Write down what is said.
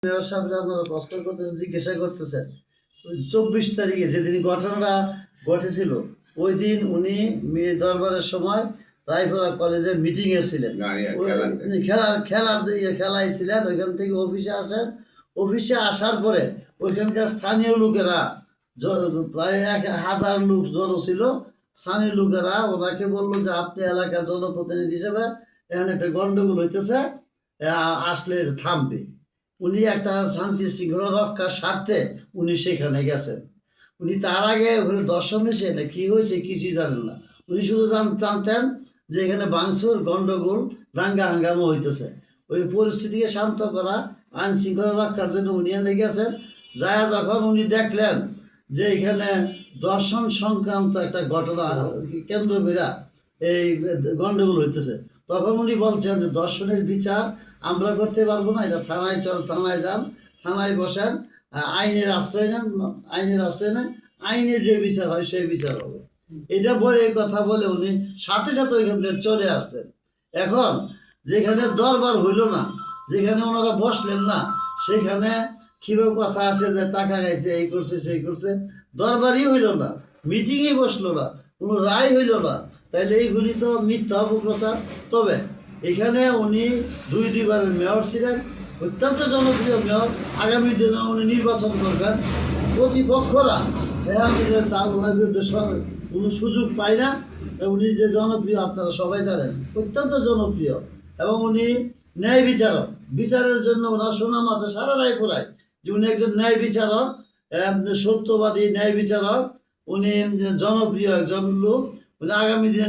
Mayor সাহেবরা আপনারা প্রশ্ন করতেছেন, জিজ্ঞাসা করতেছেন 24 তারিখে যেদিন ঘটনাটা ঘটেছিল ওই দিন উনি দরবারের সময় রায়পুরা কলেজে মিটিংয়ে ছিলেন, খেলায় ছিলেন। ওইখান থেকে অফিসে আসেন। অফিসে আসার পরে ওইখানকার স্থানীয় লোকেরা প্রায় 1000 লোক জড়ো ছিল। স্থানীয় লোকেরা ওনাকে বললো যে আপনি এলাকার জনপ্রতিনিধি হিসেবে এখানে একটা গন্ডগোল হইতেছে, আসলে থামবে। উনি একটা শান্তি শৃঙ্খলা রক্ষার স্বার্থে উনি সেখানে গেছেন। উনি তার আগে ওখানে দর্শন এসে না কি হয়েছে কিছুই জানেন না। উনি শুধু জানতেন যে এখানে ভাঙচুর, গন্ডগোল, দাঙ্গা হাঙ্গামা হইতেছে। ওই পরিস্থিতিকে শান্ত করা, আইন শৃঙ্খলা রক্ষার জন্য উনি এনে গেছেন। যায় যখন উনি দেখলেন যে এখানে দর্শন সংক্রান্ত একটা ঘটনা কেন্দ্র করে এই গন্ডগোল হইতেছে, তখন উনি বলছেন যে দর্শনের বিচার আমরা করতে পারবো না, এটা থানায় থানায় যান, থানায় বসেন, আইনের আশ্রয় নেন, আইনে যে বিচার হয় সেই বিচার হবে। এটা বলে এই কথা বলে উনি সাথে সাথে ওইখান থেকে চলে আসছেন। এখন যেখানে দরবার হইল না, যেখানে ওনারা বসলেন না, সেখানে কিভাবে কথা আসে যে টাকা গাইছে, এই করছে সেই করছে, দরবারই হইল না, মিটিংই বসলো না, কোনো রায় হইল না। তাইলে এইগুলি তো মিথ্যা অপপ্রচার। তবে এখানে উনি দুইবারের মেয়র ছিলেন, অত্যন্ত জনপ্রিয় মেয়র। আগামী দিনে উনি নির্বাচন করবেন। প্রতিপক্ষরা তার বিরুদ্ধে কোনো সুযোগ পায় না। উনি যে জনপ্রিয় আপনারা সবাই জানেন, অত্যন্ত জনপ্রিয়। এবং উনি ন্যায় বিচারক, বিচারের জন্য ওনার সুনাম আছে সারা রায়পুরায় যে উনি একজন ন্যায় বিচারক, সত্যবাদী ন্যায় বিচারক। উনি জনপ্রিয় একজন লোক। উনি আগামী দিনে